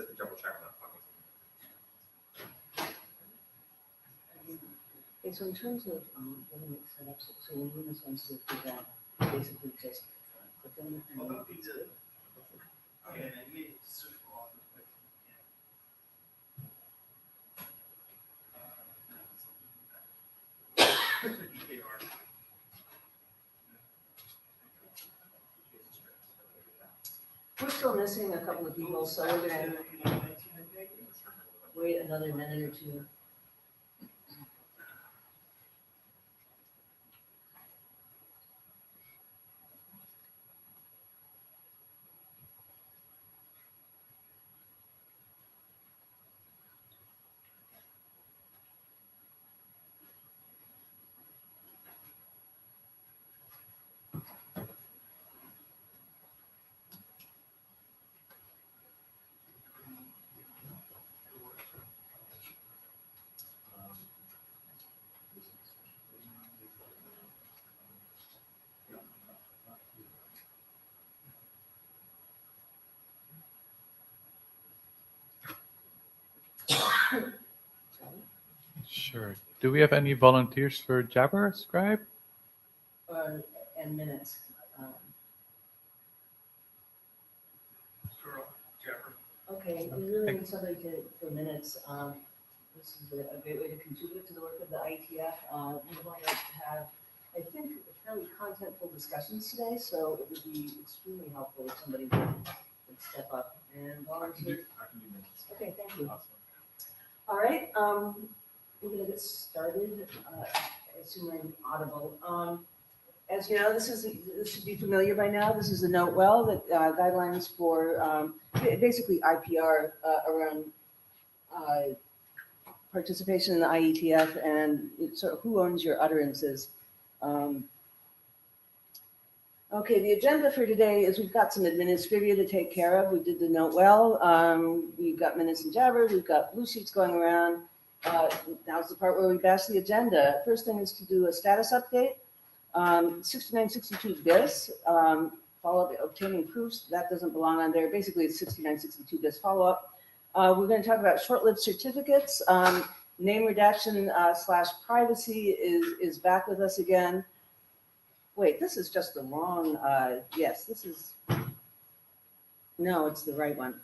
like to double check on that for me. Okay, so in terms of getting it set up, so when Eunice wants to do that, basically just put them and then it's good. Okay, and you need to search for all the We're still missing a couple of people, so we're gonna wait another minute or two. Sure. Do we have any volunteers for Jabber Scribe? And minutes. Okay, we really need somebody for minutes. This is a great way to contribute to the work of the IETF. We're going to have, I think, fairly contentful discussions today, so it would be extremely helpful if somebody would step up and volunteer. I can do minutes. Okay, thank you. Awesome. All right, we're gonna get started. I assume I'm audible. As you know, this should be familiar by now. This is the note well that guidelines for basically IPR around participation in the IETF and sort of who owns your utterances. Okay, the agenda for today is we've got some administrivia to take care of. We did the note well. We've got minutes and Jabber. We've got blue sheets going around. Now's the part where we bash the agenda. First thing is to do a status update. 6962 bis, follow-up obtaining proofs. That doesn't belong on there. Basically, it's 6962 bis follow-up. We're going to talk about short-lived certificates. Name redaction / privacy is back with us again. Wait, this is just the wrong, yes, this is, no, it's the right one.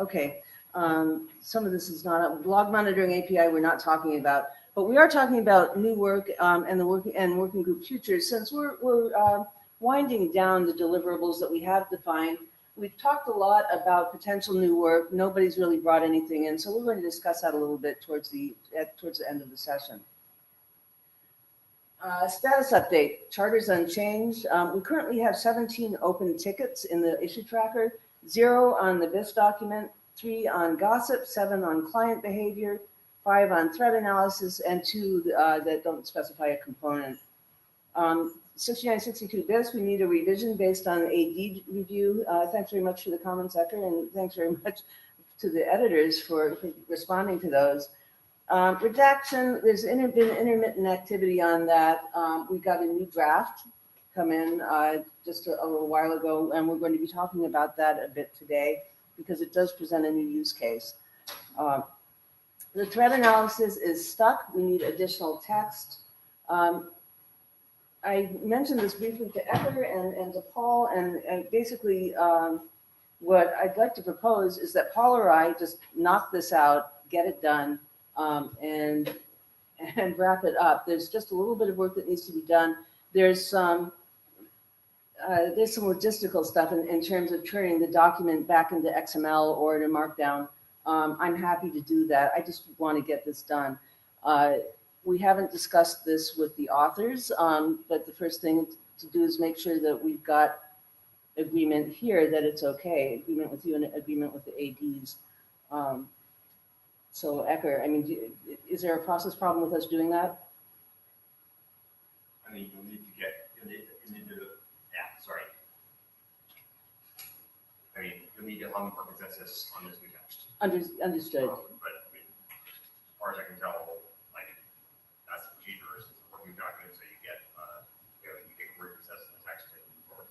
Okay, some of this is not, log monitoring API we're not talking about, but we are talking about new work and the working group futures. Since we're winding down the deliverables that we have defined, we've talked a lot about potential new work. Nobody's really brought anything in, so we're going to discuss that a little bit towards the end of the session. Status update, charter's unchanged. We currently have 17 open tickets in the issue tracker, 0 on the BIS document, 3 on gossip, 7 on client behavior, 5 on threat analysis, and 2 that don't specify a component. 6962 BIS, we need a revision based on AD review. Thanks very much for the comments, Ecker, and thanks very much to the editors for responding to those. Redaction, there's been intermittent activity on that. We got a new draft come in just a little while ago, and we're going to be talking about that a bit today because it does present a new use case. The threat analysis is stuck. We need additional text. I mentioned this briefly to Ecker and to Paul, and basically what I'd like to propose is that Paul or I just knock this out, get it done, and wrap it up. There's just a little bit of work that needs to be done. There's some logistical stuff in terms of turning the document back into XML or to Markdown. I'm happy to do that. I just want to get this done. We haven't discussed this with the authors, but the first thing to do is make sure that we've got agreement here that it's okay, agreement with you and agreement with the ADs. So Ecker, I mean, is there a process problem with us doing that? I mean, you'll need to get, sorry. I mean, you'll need to get for consensus on this new text. Understood. But I mean, as far as I can tell, like, that's the procedure, is the working document, so you get word consensus in the text and move forward.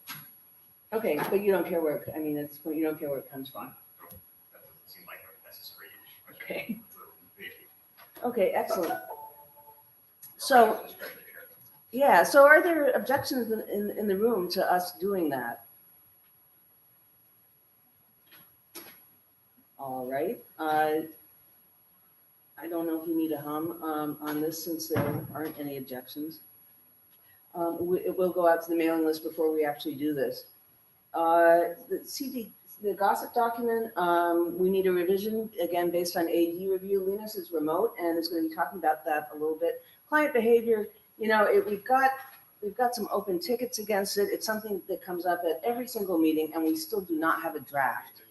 Okay, but you don't care where, I mean, you don't care where it comes from. So that doesn't seem like Okay. So, Okay, excellent. So, yeah, so are there objections in the room to us doing that? All right. I don't know if you need a hum on this since there aren't any objections. It will go out to the mailing list before we actually do this. The gossip document, we need a revision, again, based on AD review. Linus is remote and is going to be talking about that a little bit. Client behavior, we've got some open tickets against it. It's something that comes up at every single meeting, and we still do not have a draft.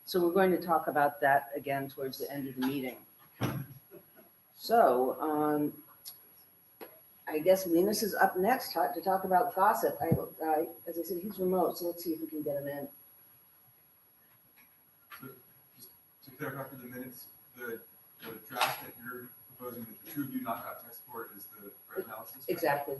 So we're going to talk about that again towards the end of the meeting. So I guess Linus is up next to talk about gossip. As I said, he's remote, so let's see if we can get him in. So just to clarify for the minutes, the draft that you're proposing that the two of you knock out text for is the red analysis? Exactly.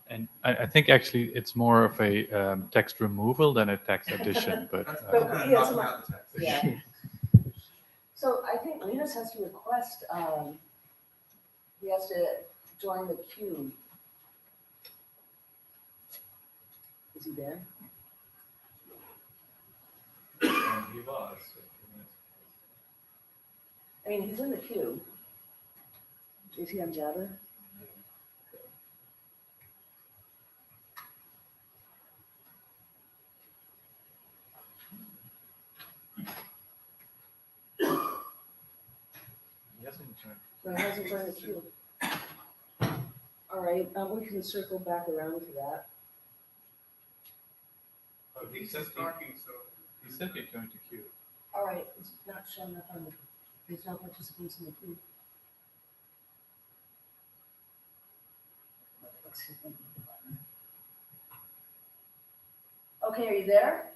And I think actually it's more of a text removal than a text addition, but That's But- kind of yeah, knocking so- out the text. Yeah. So I think Linus has to request, he has to join the queue. Is he there? he was. I mean, he's in the queue. Is he on Jabber? No, he hasn't joined the queue. All right, we can circle back around to that. He's just talking, so. He said he joined the queue. All right, it's not showing up on the, there's no participants in the queue. Let's see. Okay, are you there?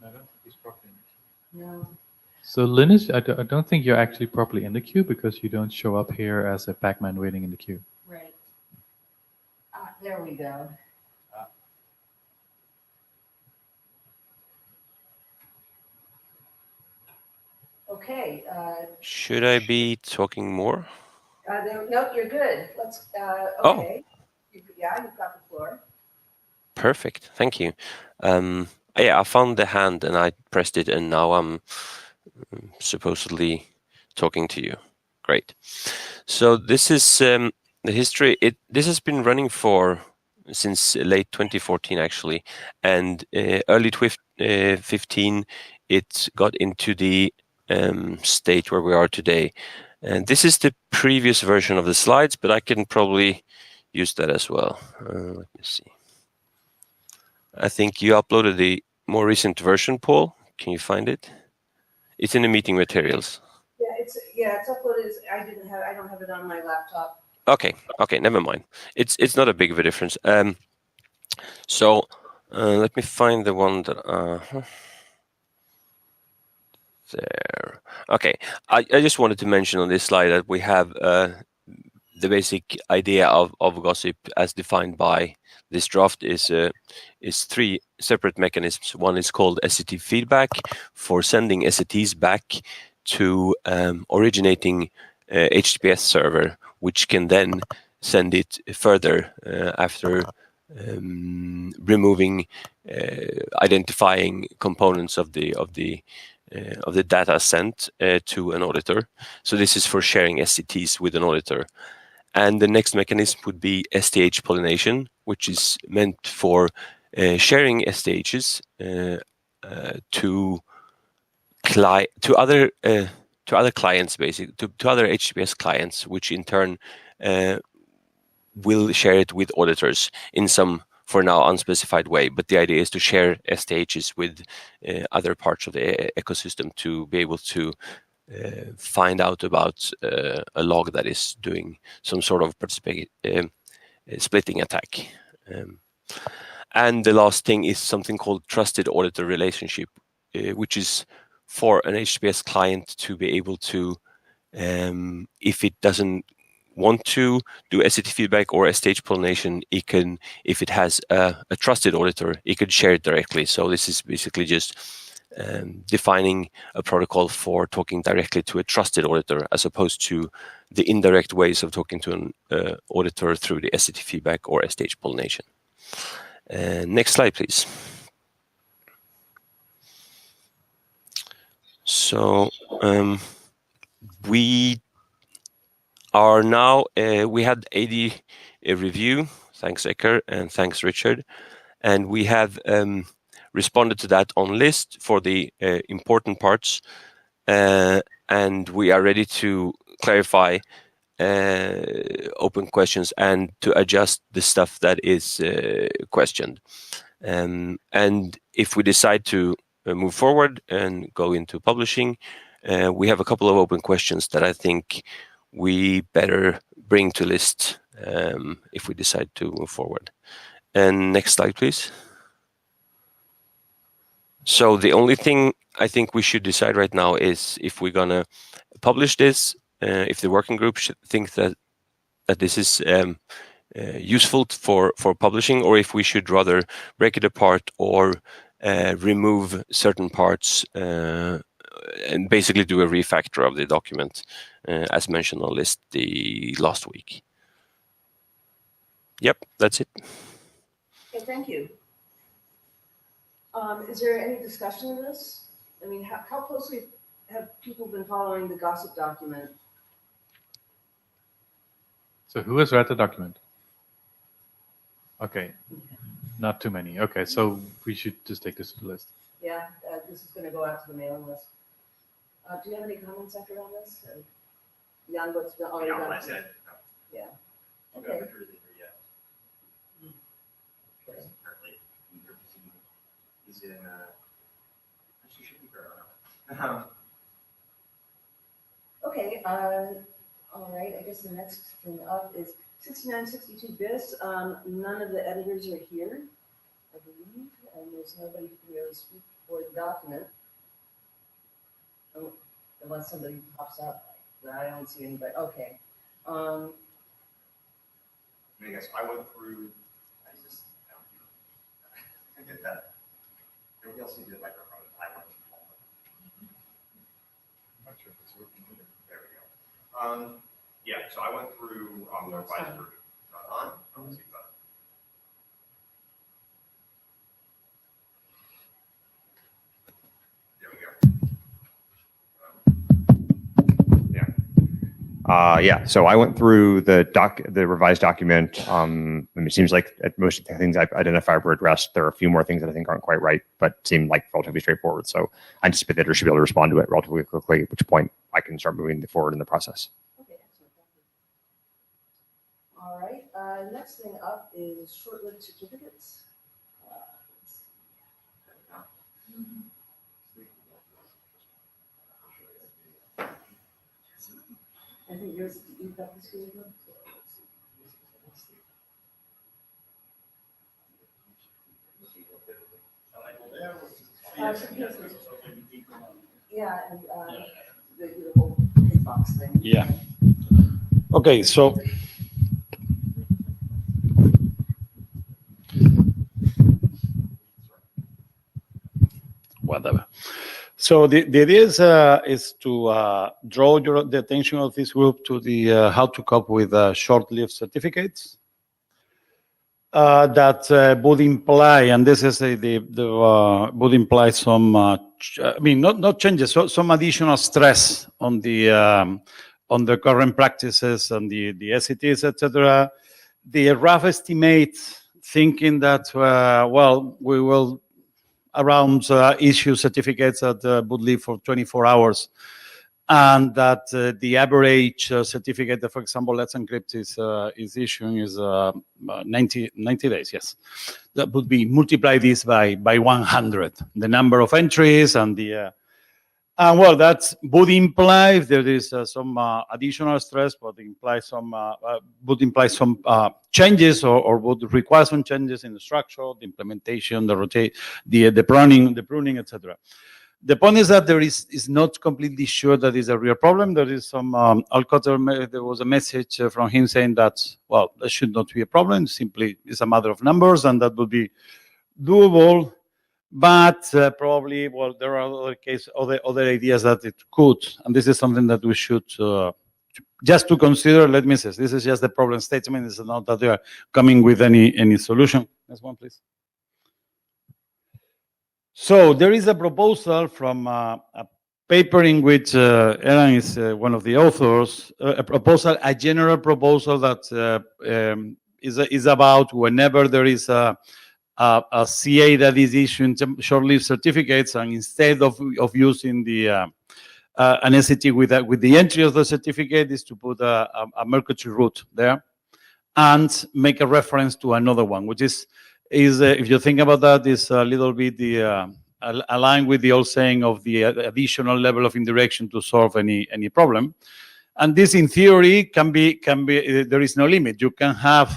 I don't think he's properly in the queue. No. So Linus, I don't think you're actually properly in the queue because you don't show up here as a Pac-Man waiting in the queue. Right. There we go. Okay, Should I be talking more? no, you're good. Let's, Oh. okay. Yeah, you've got the floor. Perfect. Thank you. Yeah, I found the hand and I pressed it, and now I'm supposedly talking to you. Great. So this is the history. This has been running since late 2014 actually, and early 2015 it got into the state where we are today. And this is the previous version of the slides, but I can probably use that as well. Let me see. I think you uploaded the more recent version, Paul. Can you find it? It's in the meeting materials. Yeah, it's uploaded. I don't have it on my laptop. Okay, never mind. It's not a big of a difference. So let me find the one that there. Okay, I just wanted to mention on this slide that we have the basic idea of gossip as defined by this draft is three separate mechanisms. One is called SCT feedback for sending SCTs back to originating HTTPS server, which can then send it further after removing, identifying components of the data sent to an auditor. So this is for sharing SCTs with an auditor. And the next mechanism would be STH pollination, which is meant for sharing STHs to other clients, basically to other HTTPS clients, which in turn will share it with auditors in some, for now, unspecified way. But the idea is to share STHs with other parts of the ecosystem to be able to find out about a log that is doing some sort of splitting attack. And the last thing is something called trusted auditor relationship, which is for an HTTPS client to be able to, if it doesn't want to do SCT feedback or ST explanation, it can, if it has a trusted auditor, it could share it directly. So this is basically just defining a protocol for talking directly to a trusted auditor, as opposed to the indirect ways of talking to an auditor through the SCT feedback or ST explanation. Next slide, please. So we are now, we had AD review, thanks Ecker and thanks Richard, and we have responded to that on list for the important parts, and we are ready to clarify open questions and to adjust the stuff that is questioned. And if we decide to move forward and go into publishing, we have a couple of open questions that I think we better bring to list if we decide to move forward. And next slide, please. So the only thing I think we should decide right now is if we're gonna publish this, if the working group should think that this is useful for publishing, or if we should rather break it apart or remove certain parts and basically do a refactor of the document, as mentioned on list the last week. Yep, that's it. Okay, thank you. Is there any discussion of this? I mean, how closely have people been following the gossip document? So who has read the document? Okay, not too many. Okay, so we should just take this to the list. Yeah, this is going to go out to the mailing list. Do you have any comments after on this? Beyond what's been already Beyond done? what I said, no. Yeah. We Okay. haven't heard it yet. Okay. Apparently, he's in, actually should be fair, I don't know. Okay, all right, I guess the next thing up is 6962 bis. None of the editors are here, I believe, and there's nobody who can really speak for the document. Oh, unless somebody pops up, but I don't see anybody. Okay. I mean, I guess I went through, I did that. Everybody else needed a microphone, I went through all of them. I'm not sure if it's working either. There we go. Yeah, so I went through the revised version. Not on? Let's see if that- There we go. Yeah, so I went through the revised document. It seems like most of the things I've identified were addressed. There are a few more things that I think aren't quite right, but seem like relatively straightforward. So I anticipate that I should be able to respond to it relatively quickly, at which point I can start moving forward in the process. Okay, excellent. Thank you. All right, next thing up is short-lived certificates. I think yours, you've got this here. Yeah, and the whole big box thing. Yeah. Okay, so whatever. So the idea is to draw the attention of this group to the how to cope with short-lived certificates. That would imply, and this is would imply some, I mean, not changes, so some additional stress on the current practices and the SCTs, etc. The rough estimate, thinking that well, we will around issue certificates that would live for 24 hours, and that the average certificate that, for example, Let's Encrypt is issuing is 90 days, yes. That would be multiply this by 100, the number of entries and the, well, that would imply if there is some additional stress, but would imply some changes or would require some changes in the structure, the implementation, the pruning, etc. The point is that there is not completely sure that is a real problem. There is some, there was a message from him saying that, well, that should not be a problem. Simply, it's a matter of numbers, and that would be doable. But probably, well, there are other ideas that it could, and this is something that we should just to consider. Let me say, this is just the problem statement. It's not that they are coming with any solution. Next one, please. So there is a proposal from a paper in which Aaron is one of the authors, a general proposal that is about whenever there is a CA that is issuing short-lived certificates, and instead of using the an SCT with the entry of the certificate, is to put a Mercury root there and make a reference to another one, which is if you think about that, is a little bit aligned with the old saying of the additional level of indirection to solve any problem. And this, in theory, can be there is no limit. You can have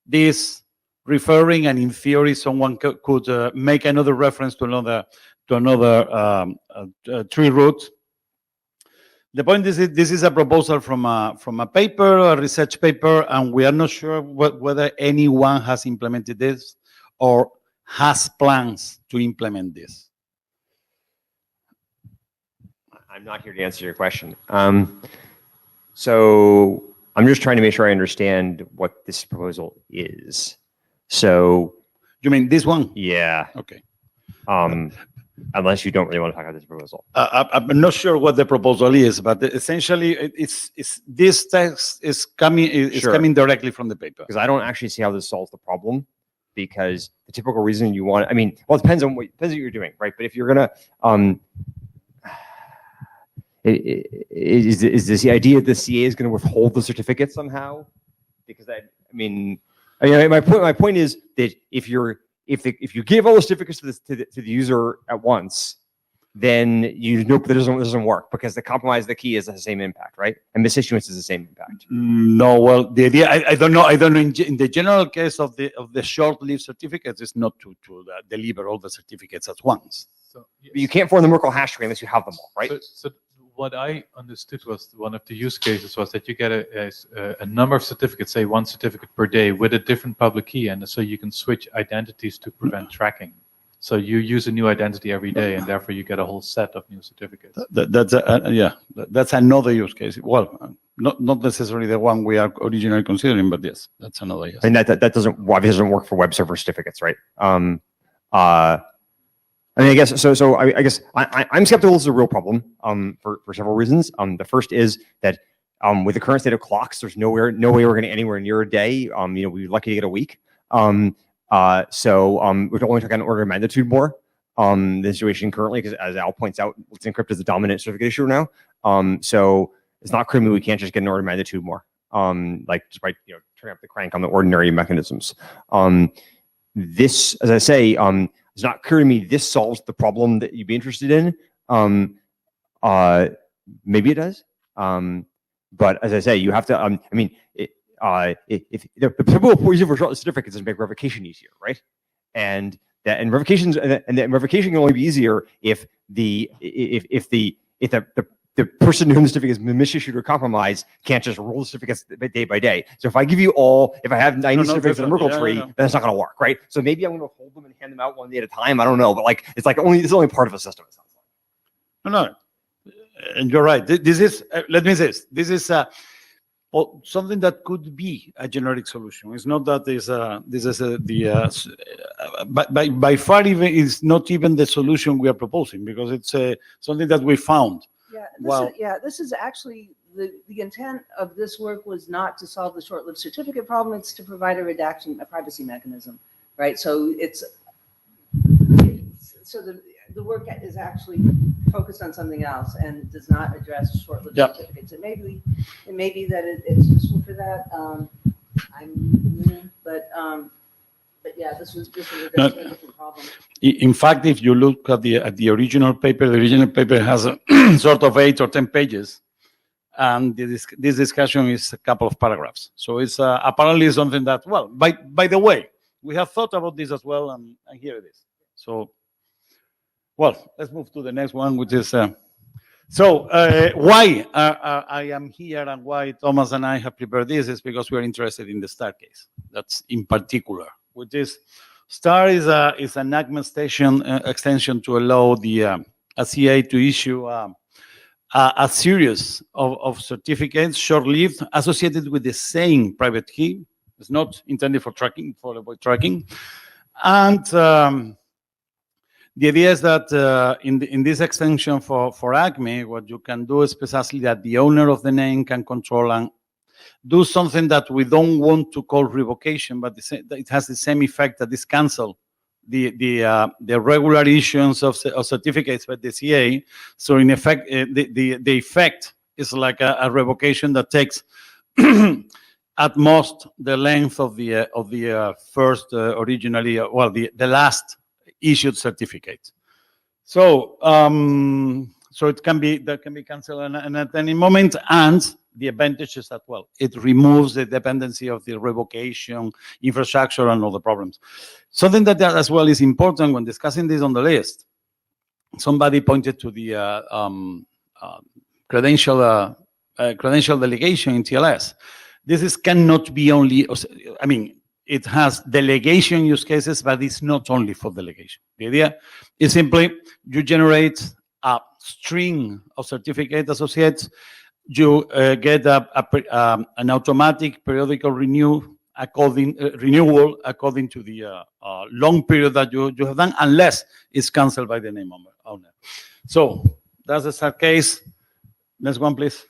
this referring, and in theory, someone could make another reference to another tree root. The point is, this is a proposal from a paper, a research paper, and we are not sure whether anyone has implemented this or has plans to implement this. I'm not here to answer your question. So I'm just trying to make sure I understand what this proposal is. So You mean this one? yeah, Okay. unless you don't really want to talk about this proposal. I'm not sure what the proposal is, but essentially, it's this text is coming Sure. coming directly from the paper. Because I don't actually see how this solves the problem. Because the typical reason you want, I mean, well, it depends on what you're doing, right? But if you're gonna, is this the idea that the CA is going to withhold the certificate somehow? Because my point is that if you give all the certificates to the user at once, then you know that doesn't work, because the compromise of the key is the same impact, right? And misissuance is the same impact. No, well, the idea, I don't know. In the general case of the short-lived certificates, it's not to deliver all the certificates at once. So, yes. But you can't form the Merkle hash tree unless you have them all, right? So what I understood was one of the use cases was that you get a number of certificates, say one certificate per day, with a different public key, and so you can switch identities to prevent tracking. So you use a new identity every day, and therefore you get a whole set of new certificates. That's another use case. Well, not necessarily the one we are originally considering, but yes, that's another. Yes. And that doesn't work for web server certificates, right? I guess so. I guess I'm skeptical this is a real problem for several reasons. The first is that with the current state of clocks, there's no way we're going to anywhere near a day. We're lucky to get a week. We're only talking an order of magnitude more. The situation currently, because as Al points out, Let's Encrypt is the dominant certificate issuer now. So it's not clear to me we can't just get an order of magnitude more. Just by turning up the crank on the ordinary mechanisms. This, as I say, it's not clear to me this solves the problem that you'd be interested in. Maybe it does. But as I say, you have to. If the typical reason for short certificates is to make revocation easier, right? And revocation can only be easier if the person to whom the certificate is misissued or compromised can't just roll the certificates day by day. So if I have 90 certificates in the Merkle tree, then it's not going to work, right? So maybe I'm going to hold them and hand them out one day at a time. I don't know, but it's only part of a system. It sounds like. No, and you're right. This is let me say this is something that could be a generic solution. It's not that by far even is not even the solution we are proposing, because it's something that we found. This is actually the intent of this work was not to solve the short-lived certificate problem. It's to provide a privacy mechanism, right? So the work is actually focused on something else and does not address short-lived certificates. It may be that it's useful for that. But yeah, this was a different problem. In fact, if you look at the original paper, has sort of 8 or 10 pages, and this discussion is a couple of paragraphs. So it's apparently something that, well, by the way, we have thought about this as well, and here it is. So Well, let's move to the next one, which is, why I am here and why Thomas and I have prepared this is because we're interested in the STAR case. That's in particular, which is, STAR is an enactment extension to allow the a CA to issue a series of certificates, short-lived, associated with the same private key. It's not intended for tracking, for avoid tracking. And the idea is that in this extension for ACME, what you can do is precisely that the owner of the name can control and do something that we don't want to call revocation, but it has the same effect that is cancel the regular issuance of certificates by the CA. So in effect, the effect is like a revocation that takes at most the length of the first originally, well, the last issued certificate. So so that can be canceled at any moment, and the advantage is that, well, it removes the dependency of the revocation infrastructure and all the problems. Something that as well is important when discussing this on the list. Somebody pointed to the credential delegation in TLS. This cannot be only, I mean, it has delegation use cases, but it's not only for delegation. The idea is simply you generate a string of certificate associates, you get an automatic periodical renewal according to the long period that you have done, unless it's canceled by the name owner. So that's the STAR case. Next one, please.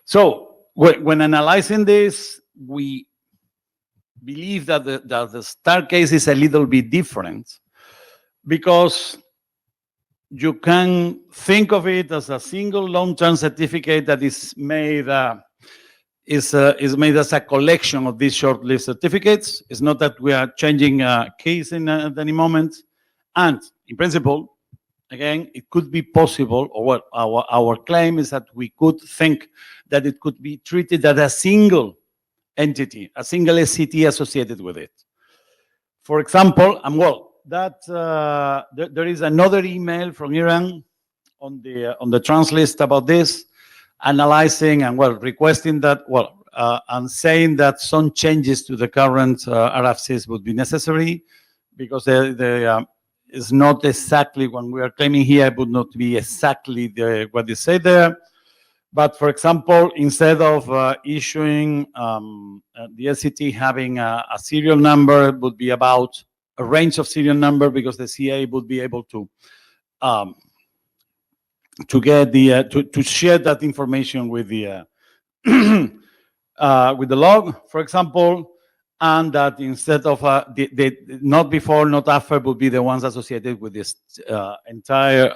So when analyzing this, we believe that the STAR case is a little bit different because you can think of it as a single long-term certificate that is made as a collection of these short-lived certificates. It's not that we are changing keys at any moment. And in principle, again, it could be possible, or what our claim is that we could think that it could be treated as a single entity, a single SCT associated with it. For example, there is another email from Iran on the trans list about this, analyzing and requesting that and saying that some changes to the current RFCs would be necessary because it's not exactly when we are claiming here, it would not be exactly what they say there. But for example, instead of issuing the SCT having a serial number, it would be about a range of serial number because the CA would be able to get to share that information with the log, for example, and that instead of the not before, not after would be the ones associated with this entire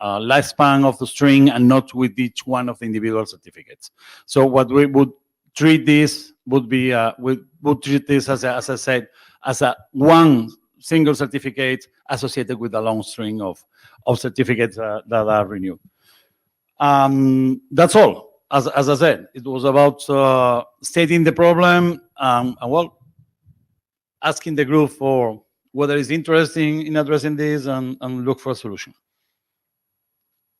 lifespan of the string and not with each one of the individual certificates. So what we would treat this would be we would treat this as I said, as a one single certificate associated with a long string of certificates that are renewed. That's all. As I said, it was about stating the problem and asking the group for whether it's interesting in addressing this and look for a solution.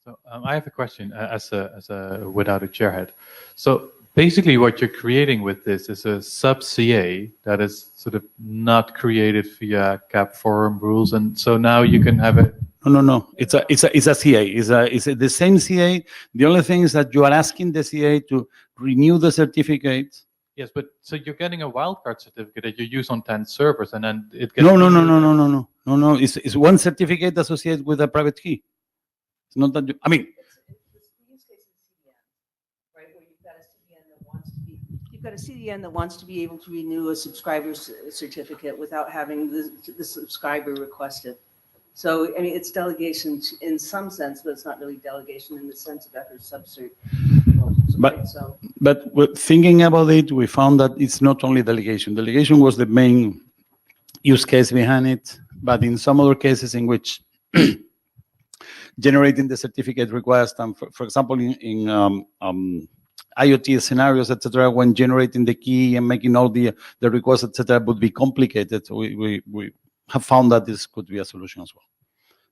So I have a question without a chairhead. So basically what you're creating with this is a sub-CA that is sort of not created via CAP forum rules. And so now you can have it. No. It's a CA. It's the same CA. The only thing is that you are asking the CA to renew the certificate. Yes, but so you're getting a wildcard certificate that you use on 10 servers and then it gets... No. It's one certificate associated with a private key. It's not that I mean... You've got a CDN that wants to be able to renew a subscriber's certificate without having the subscriber request it. So, I mean, it's delegation in some sense, but it's not really delegation in the sense of effort subcert. But thinking about it, we found that it's not only delegation. Delegation was the main use case behind it, but in some other cases in which generating the certificate request, and for example, in IoT scenarios, etc., when generating the key and making all the requests, etc., would be complicated. We have found that this could be a solution as well.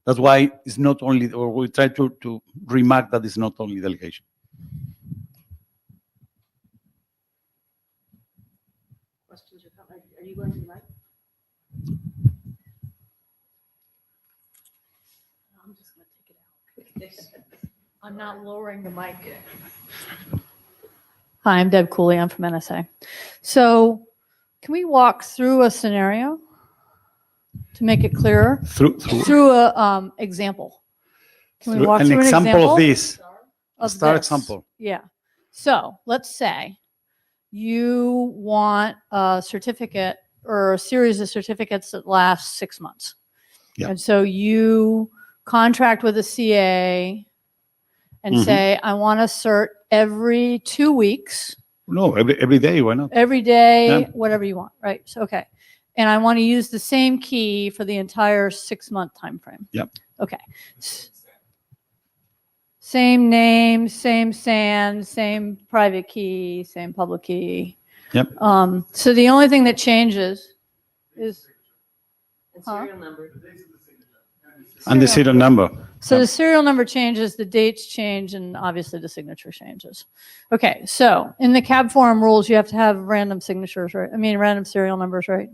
That's why it's not only, or we try to remark that it's not only delegation. Questions or comments? Are you going to the mic? I'm just going to take it out. I'm not lowering the mic. Hi, I'm Deb Cooley. I'm from NSA. So can we walk through a scenario to make it clearer? Through a example. Can we through walk an through an example of this? A of star this? example. Yeah. So let's say you want a certificate or a series of certificates that last 6 months. Yeah. And so you contract with a CA and say, I want a cert every 2 weeks. No, every day, why not? Every day, Yeah. whatever you want, right? So, okay. And I want to use the same key for the entire 6-month time frame. Yep. Okay. Same name, same SAN, same private key, same public key. Yep. So the only thing that changes is And serial number. And the serial number. so the serial number changes, the dates change, and obviously the signature changes. Okay, so in the CAB forum rules, you have to have random signatures, right? I mean, random serial numbers, right?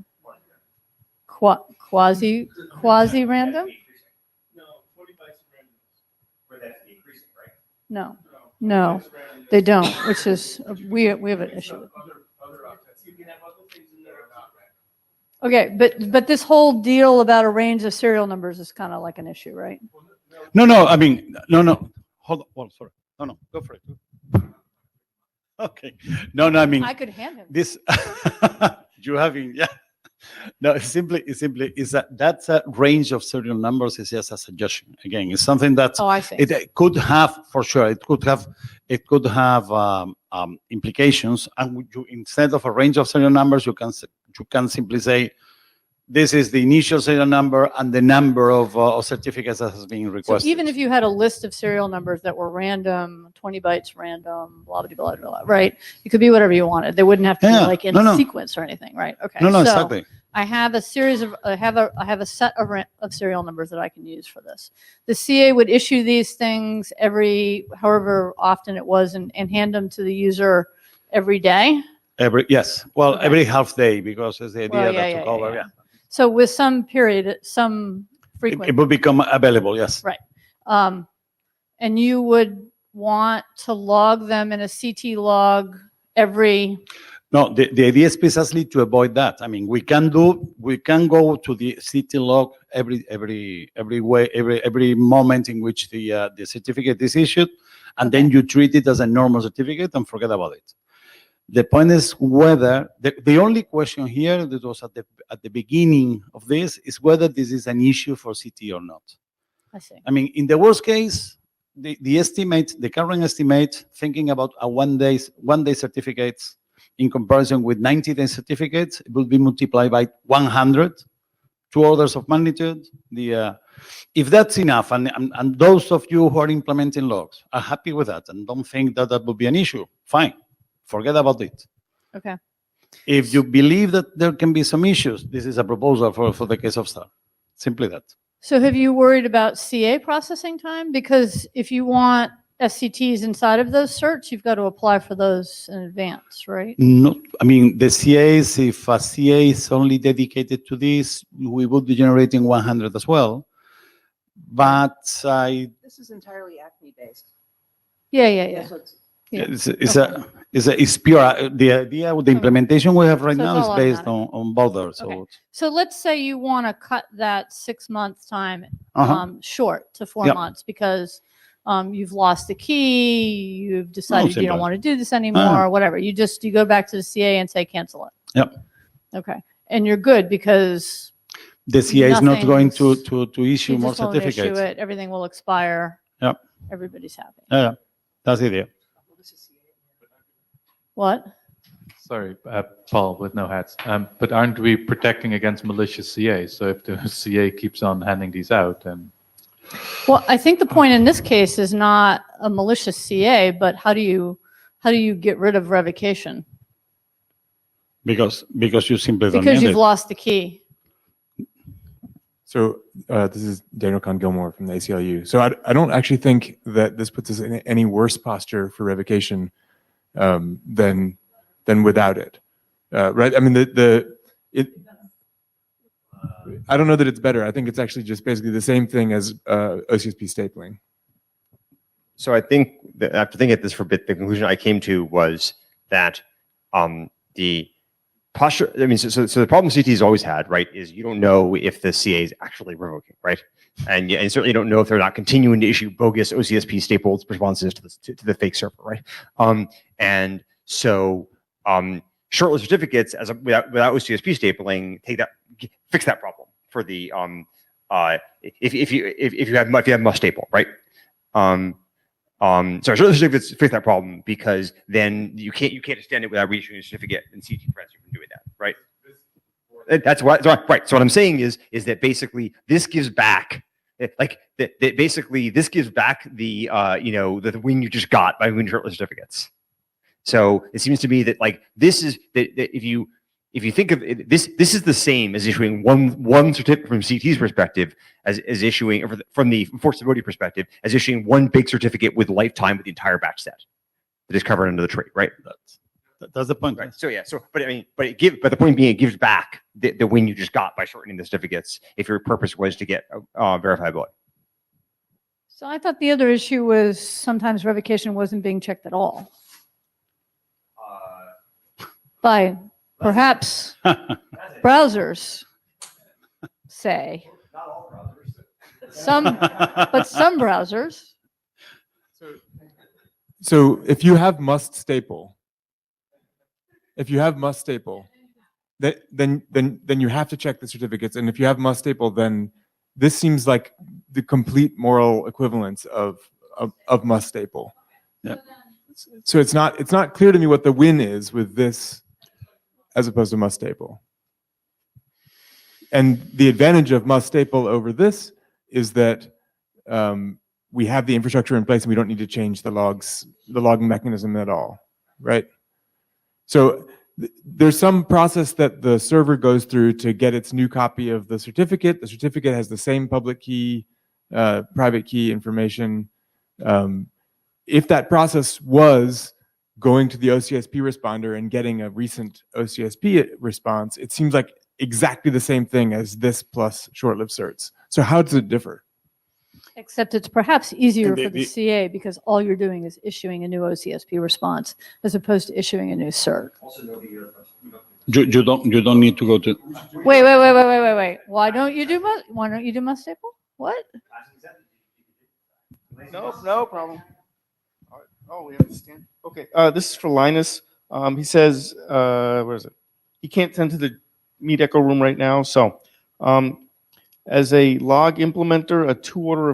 Quasi random? No, 40 bytes of randomness. Where that's increasing, right? No, they don't, which is, we have an issue with. Other octets. You can have other things in there that are not random. Okay, but this whole deal about a range of serial numbers is kind of like an issue, right? No, I mean, no. Hold on, well, sorry. No, go for it. Okay. No, I mean, I could hand him. this, you having, yeah. No, it's simply is that's a range of serial numbers is just a suggestion. Again, it's something that Oh, I see. it could have, for sure, it could have implications. And instead of a range of serial numbers, you can simply say, this is the initial serial number and the number of certificates that has been So requested. even if you had a list of serial numbers that were random, 20 bytes random, blah, blah, blah, blah, blah, right? You could be whatever you wanted. They wouldn't have to Yeah, be like in no. sequence or anything, right? Okay. No, so exactly. I have a series of, I have a set of serial numbers that I can use for this. The CA would issue these things however often it was and hand them to the user every day. Yes. Well, Okay. every half day, because it's the idea Well, that to cover. Yeah. So with some period, some frequency. It will become available. Yes. Right. And you would want to log them in a CT log every. No, the idea is precisely to avoid that. I mean, we can go to the CT log every moment in which the certificate is issued, and then you treat it as a normal certificate and forget about it. The point is whether the only question here that was at the beginning of this is whether this is an issue for CT or not. I see. I mean, in the worst case, the current estimate, thinking about a one day certificates in comparison with 90-day certificates, it will be multiplied by 100, 2 orders of magnitude. If that's enough, and those of you who are implementing logs are happy with that and don't think that that will be an issue, fine, forget about it. Okay. If you believe that there can be some issues, this is a proposal for the case of STAR. Simply that. So have you worried about CA processing time? Because if you want SCTs inside of those certs, you've got to apply for those in advance, right? No, I mean, the CAs, if a CA is only dedicated to this, we would be generating 100 as well. But This is entirely Acme based. Yeah. So it's- it's pure. The idea with the implementation we have right So it's now is all based automatic. on Boulder. So Okay. So let's say you want to cut that 6 month time short to 4 Yep. months because you've lost the key, you've decided you simple. don't want to do this anymore, or whatever. You go back to the CA and say cancel it. Yep. Okay. And you're good because the CA is not going to you issue more just won't issue certificates. it. Everything will expire. Yep. Everybody's happy. Yeah, that's the idea. What? Sorry, Paul with no hats. But aren't we protecting against malicious CA? So if the CA keeps on handing these out, then Well, I think the point in this case is not a malicious CA, but how do you get rid of revocation? Because you simply don't Because need you've it. lost the key. So this is Daniel Kahn-Gilmore from the ACLU. So I don't actually think that this puts us in any worse posture for revocation than without it, right? I mean, I don't know that it's better. I think it's actually just basically the same thing as OCSP stapling. So I think that after thinking at this for a bit, the conclusion I came to was that the posture, I mean, so the problem CT's always had, right, is you don't know if the CA is actually revoking, right? And you certainly don't know if they're not continuing to issue bogus OCSP stapled responses to the fake server, right? And so shortlist certificates without OCSP stapling fix that problem for the if you have must staple, right? Sorry, shortlist certificates fix that problem because then you can't extend it without reissuing a certificate and CT friends you can doing that, right? That's right. So what I'm saying is that basically this gives back this gives back the the win you just got by winning shortlist certificates. So it seems to me that like this is that if you think of it, this is the same as issuing one certificate from CT's perspective as issuing from the enforceability perspective as issuing one big certificate with lifetime with the entire batch set that is covered under the tree, right? That's the point. Right. So yeah. So but the point being it gives back the win you just got by shortening the certificates if your purpose was to get verifiability. So I thought the other issue was sometimes revocation wasn't being checked at all. By perhaps browsers say. Not all browsers. But some browsers. So if you have must staple, then you have to check the certificates. And if you have must staple, then this seems like the complete moral equivalence of must staple. Yeah. So it's not clear to me what the win is with this as opposed to must staple. And the advantage of must staple over this is that we have the infrastructure in place and we don't need to change the logging mechanism at all, right? So there's some process that the server goes through to get its new copy of the certificate. The certificate has the same public key, private key information. If that process was going to the OCSP responder and getting a recent OCSP response, it seems like exactly the same thing as this plus short-lived certs. So how does it differ? Except it's perhaps easier And for the CA because all you're doing is issuing a new OCSP response as opposed to issuing a new cert. You don't need to go to. Wait. Why don't you do must staple? What? No problem. All right. Oh, we have to stand. Okay. This is for Linus. He says, where is it? He can't tend to the Meet Echo room right now. So, as a log implementer, a two order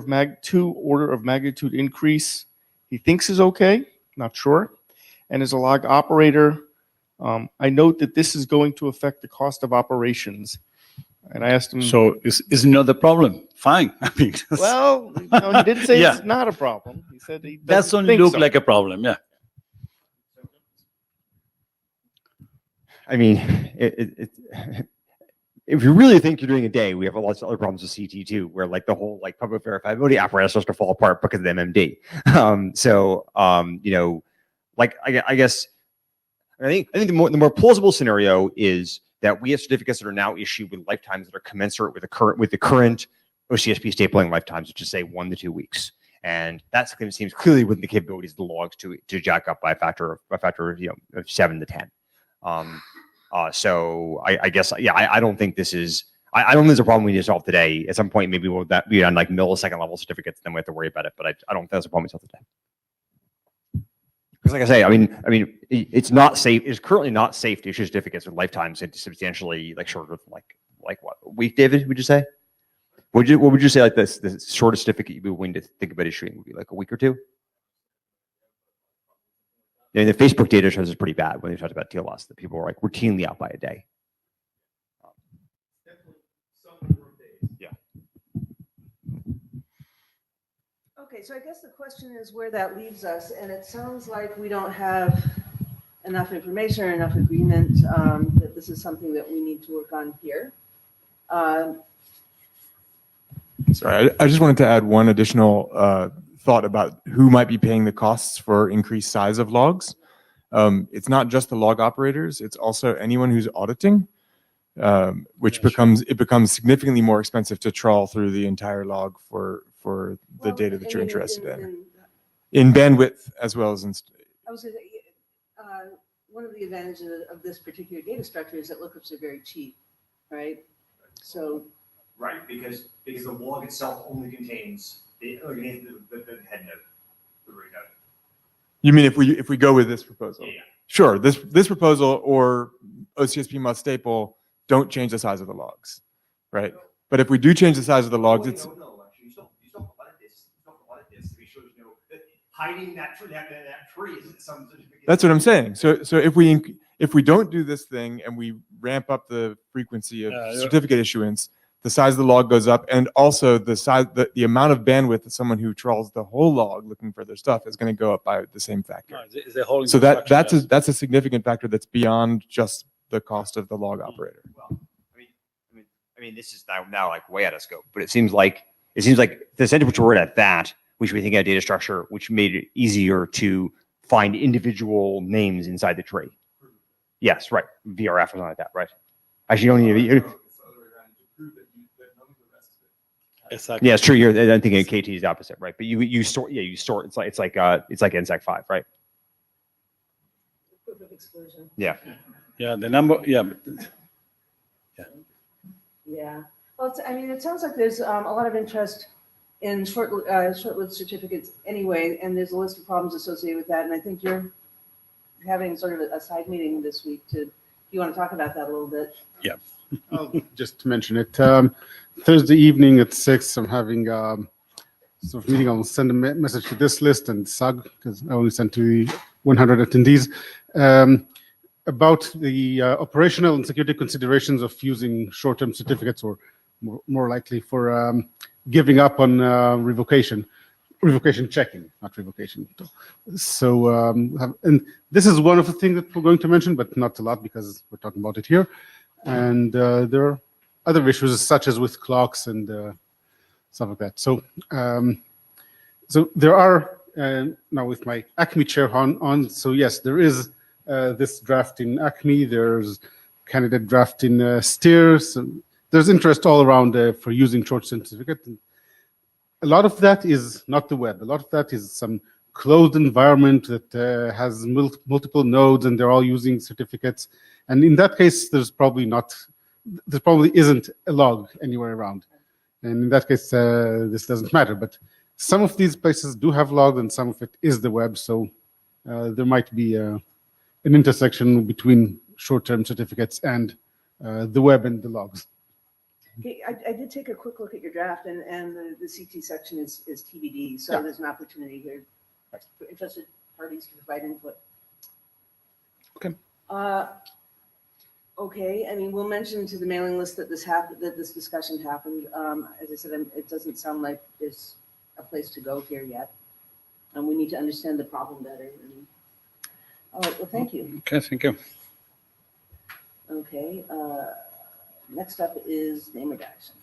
of magnitude increase, he thinks is okay. Not sure. And as a log operator, I note that this is going to affect the cost of operations. And I asked him. So is not the problem? Fine. I mean, Well, no, he didn't say Yeah. it's not a problem. He said he that's doesn't only think look so. like a problem. Yeah. I mean, if you really think you're doing a day, we have lots of other problems with CT too, where like the whole like public verifiability apparatus starts to fall apart because of the MMD. Like I guess I think the more plausible scenario is that we have certificates that are now issued with lifetimes that are commensurate with the current OCSP stapling lifetimes, which is say 1 to 2 weeks. And that seems clearly within the capabilities of the logs to jack up by a factor of 7 to 10. So I guess I don't think this is I don't think there's a problem we need to solve today. At some point, maybe we'll be on like millisecond level certificates, then we have to worry about it. But I don't think that's a problem we solve today. Because, like I say, I mean, it's not safe. It's currently not safe to issue certificates with lifetimes substantially like shorter, like what a week, David? Would you say? What would you say like the shortest certificate you'd be willing to think about issuing would be like a week or two? Yeah, the Facebook data shows it's pretty bad when they talked about TLS, that people were like routinely out by a day. Yeah. Okay, so I guess the question is where that leaves us, and it sounds like we don't have enough information or enough agreement that this is something that we need to work on here. Sorry, I just wanted to add one additional thought about who might be paying the costs for increased size of logs. It's not just the log operators, it's also anyone who's auditing, which becomes significantly more expensive to trawl through the entire log for the data that you're interested in bandwidth as well as in. I was going to say, one of the advantages of this particular data structure is that lookups are very cheap, right? So. Right, because the log itself only contains the head node, the root node. You mean if we go with this proposal? Yeah. Sure. This proposal or OCSP must staple don't change the size of the logs, right? But if we do change the size of the logs, it's Actually, you still audit this. You still audit this to be sure that hiding that tree isn't some. That's what I'm saying. So if we don't do this thing and we ramp up the frequency of certificate issuance, the size of the log goes up, and also the amount of bandwidth that someone who trawls the whole log looking for their stuff is going to go up by the same factor. So that's a significant factor that's beyond just the cost of the log operator. Well, I mean, this is now like way out of scope, but it seems like the center which we're at that we should be thinking of data structure, which made it easier to find individual names inside the tree. Yes, right. VRF or something like that, right? Actually, you only need. Exactly. Yeah, it's true. I'm thinking KT is the opposite, right? But you store. Yeah, you store. It's like NSEC 5, right? Proof of exclusion. Yeah. Yeah, the number. Yeah. Yeah. Well, it sounds like there's a lot of interest in short-lived certificates anyway, and there's a list of problems associated with that. And I think you're having sort of a side meeting this week to. You want to talk about that a little bit? Yeah. Just to mention it, Thursday evening at 6, I'm having sort of meeting. I'll send a message to this list and SUG, because I only sent to the 100 attendees, about the operational and security considerations of using short-term certificates, or more likely for giving up on revocation checking, not revocation. So, and this is one of the things that we're going to mention, but not a lot because we're talking about it here. And there are other issues such as with clocks and stuff like that. So, so there are now with my ACME chair on. So yes, there is this draft in ACME. There's candidate draft in STEERS. There's interest all around for using short certificate. A lot of that is not the web. A lot of that is some closed environment that has multiple nodes, and they're all using certificates. And in that case, there probably isn't a log anywhere around. And in that case, this doesn't matter. But some of these places do have logs, and some of it is the web. So there might be an intersection between short-term certificates and the web and the logs. Okay, I did take a quick look at your draft, and the CT section is TBD, so there's an opportunity here for interested parties to provide input. Okay. Okay, I mean, we'll mention to the mailing list that this discussion happened. As I said, it doesn't sound like there's a place to go here yet, and we need to understand the problem better. All right, well, thank you. Okay, thank you. Okay, next up is name redaction.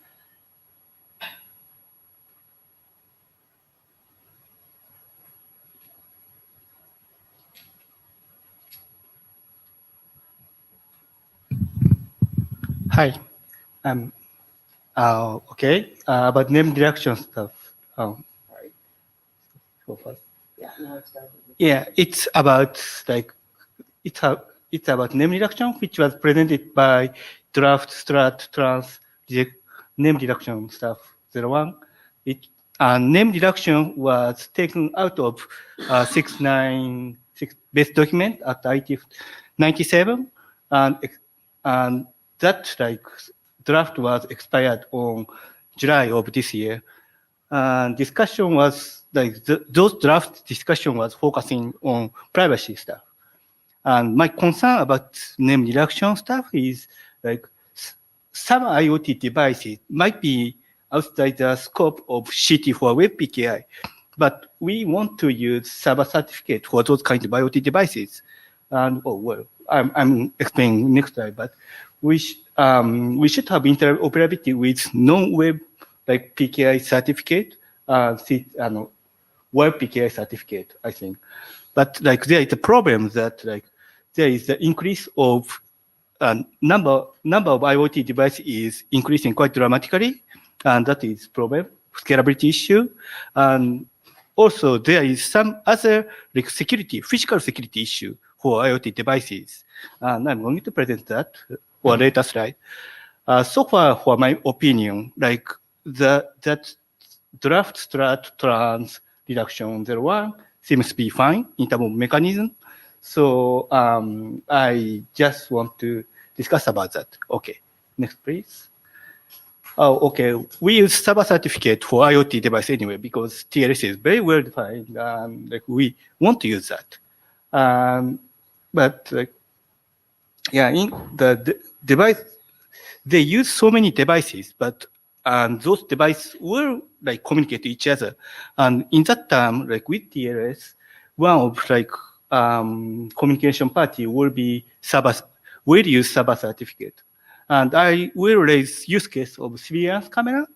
Hi. Okay. About name redaction stuff. Sorry. So far. Yeah, no, it's done. Yeah, it's about it's about name redaction, which was presented by draft strat trans name redaction stuff 01. Name redaction was taken out of 696 base document at IETF 97, and that draft was expired on July of this year. And discussion was those draft discussion was focusing on privacy stuff. And my concern about name redaction stuff is some IoT devices might be outside the scope of CT for web PKI, but we want to use server certificate for those kind of IoT devices. And I'm explaining next slide, but we should have interoperability with non-web like PKI certificate, web PKI certificate, I think. But like there is a problem that like there is the increase of number of IoT devices is increasing quite dramatically, and that is problem, scalability issue, and also there is some other like physical security issue for IoT devices, and I'm going to present that or later slide. So far, for my opinion, like that draft strat trans reduction 01 seems to be fine in terms of mechanism. So I just want to discuss about that. Okay, next please. Oh, okay. We use server certificate for IoT device anyway because TLS is very well defined. Like we want to use that. But like, yeah, in the device, they use so many devices, but those devices will like communicate to each other. And in that time, like with TLS, one of like communication party will use server certificate. And I will raise use case of surveillance camera.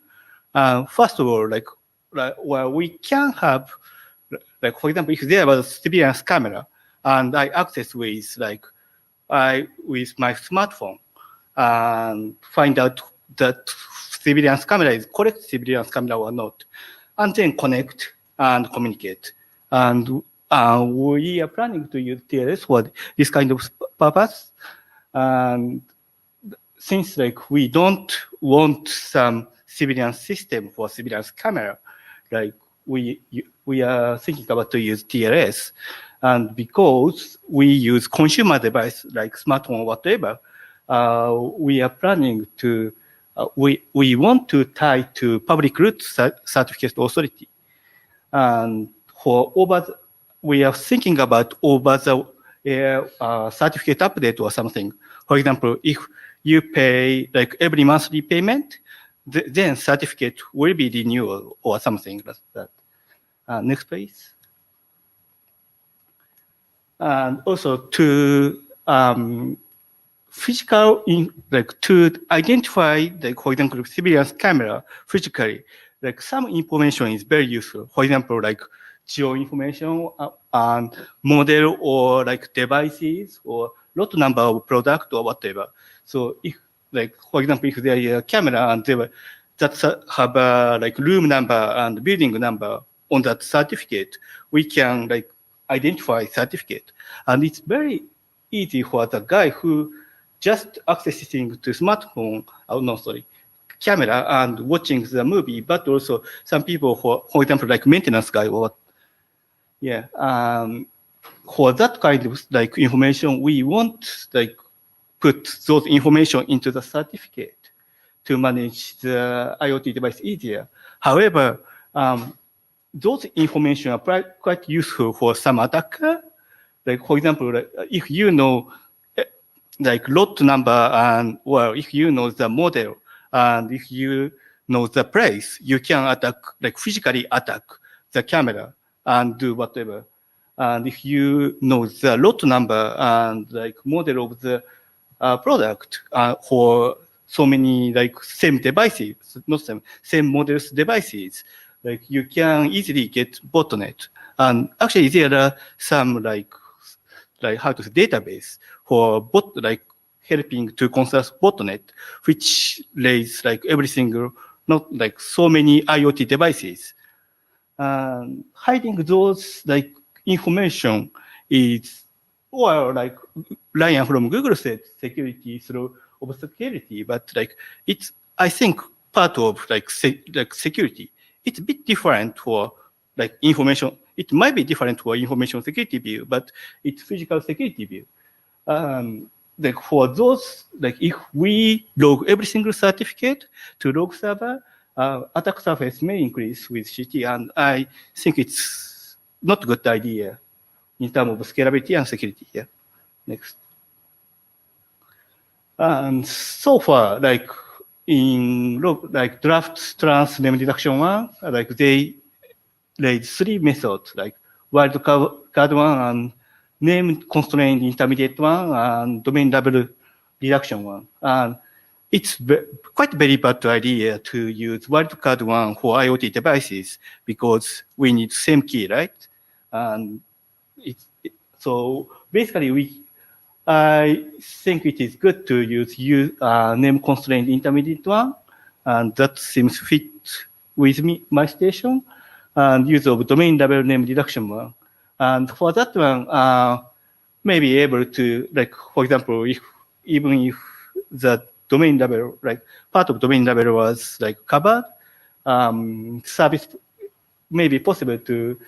First of all, like well, we can have, like for example, if there was a surveillance camera and I access with with my smartphone and find out that surveillance camera is correct surveillance camera or not, and then connect and communicate. And we are planning to use TLS for this kind of purpose. And since like we don't want some surveillance system for surveillance camera, like we are thinking about to use TLS, and because we use consumer device like smartphone or whatever, we are planning to we want to tie to public root certificate authority, and we are thinking about over the air certificate update or something. For example, if you pay like every monthly payment, then certificate will be renewal or something like that. Next, please. And also to to identify, like for example, surveillance camera physically, like some information is very useful. For example, like geo information and model or like devices or lot number of product or whatever. So if, like for example, if there is a camera and that have a like room number and building number on that certificate, we can like identify certificate. And it's very easy for the guy who just accessing to smartphone, camera and watching the movie, but also some people for example, like maintenance guy or what. Yeah. For that kind of like information, we want like put those information into the certificate to manage the IoT device easier. However, those information are quite useful for some attacker. Like for example, like, if you know like lot number and well, if you know the model and if you know the place, you can attack, like physically attack the camera and do whatever. And if you know the lot number and like model of the product for so many like same devices, not same models devices, like you can easily get botnet. And actually there are some like how to say database for helping to construct botnet, which lays like every single, not like so many IoT devices. Hiding those like information is, well, like Ryan from Google said, security through obscurity, but like it's, I think, part of like security. It's a bit different for like information. It might be different for information security view, but it's physical security view. Like for those, like if we log every single certificate to log server, attack surface may increase with CT, and I think it's not a good idea in terms of scalability and security. Yeah. Next. So far, like in like draft trans name reduction one, like they laid three methods, like wildcard one and name constraint intermediate one and domain level reduction one. And it's quite very bad idea to use wildcard one for IoT devices because we need same key, right? And so basically I think it is good to use name constraint intermediate one, and that seems fit with my station, and use of domain level name reduction one. And for that one, may be able to, like, for example, even if the domain level, like part of domain level was like covered, service may be possible to